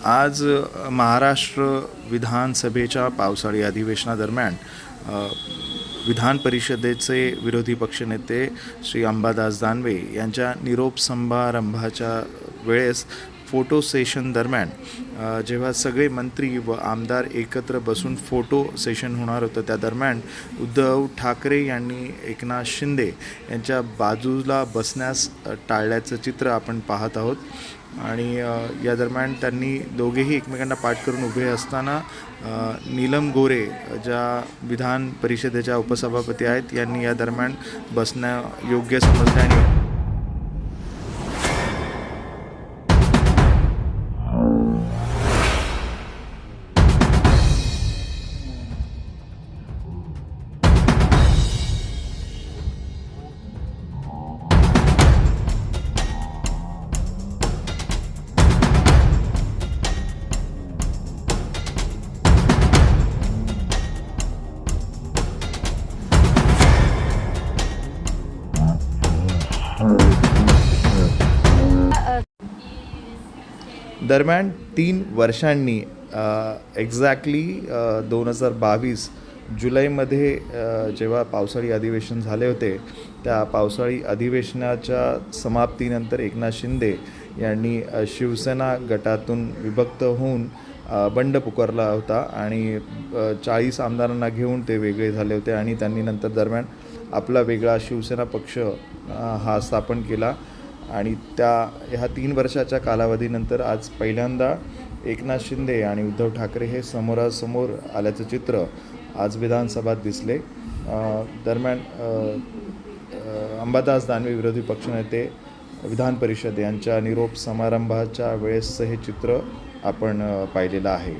आज महाराष्ट्र विधानसभेच्या पावसाळी अधिवेशनादरम्यान विधान परिषदेचे विरोधी पक्षनेते श्री अंबादास दानवे यांच्या निरोप समारंभाच्या वेळेस फोटो सेशन दरम्यान जेव्हा सगळे मंत्री व आमदार एकत्र बसून फोटो सेशन होणार होतं, त्या दरम्यान उद्धव ठाकरे यांनी एकनाथ शिंदे यांच्या बाजूला बसण्यास टाळल्याचं चित्र आपण पाहत आहोत. आणि या दरम्यान त्यांनी दोघेही एकमेकांना पाठ करून उभे असताना नीलम गोरे ज्या विधान परिषदेच्या उपसभापती आहेत यांनी या दरम्यान बसणं योग्य समजल्याने दरम्यान 3 वर्षांनी एक्झॅक्टली 2022 जुलैमध्ये जेव्हा पावसाळी अधिवेशन झाले होते, त्या पावसाळी अधिवेशनाच्या समाप्तीनंतर एकनाथ शिंदे यांनी शिवसेना गटातून विभक्त होऊन बंड पुकारला होता आणि 40 आमदारांना घेऊन ते वेगळे झाले होते आणि त्यांनी नंतर दरम्यान आपला वेगळा शिवसेना पक्ष हा स्थापन केला. आणि ह्या 3 वर्षाच्या कालावधीनंतर आज पहिल्यांदा एकनाथ शिंदे आणि उद्धव ठाकरे हे समोरासमोर आल्याचं चित्र आज विधानसभेत दिसले. दरम्यान अंबादास दानवे विरोधी पक्षनेते विधान परिषद यांच्या निरोप समारंभाच्या वेळेसचं हे चित्र आपण पाहिलेलं आहे.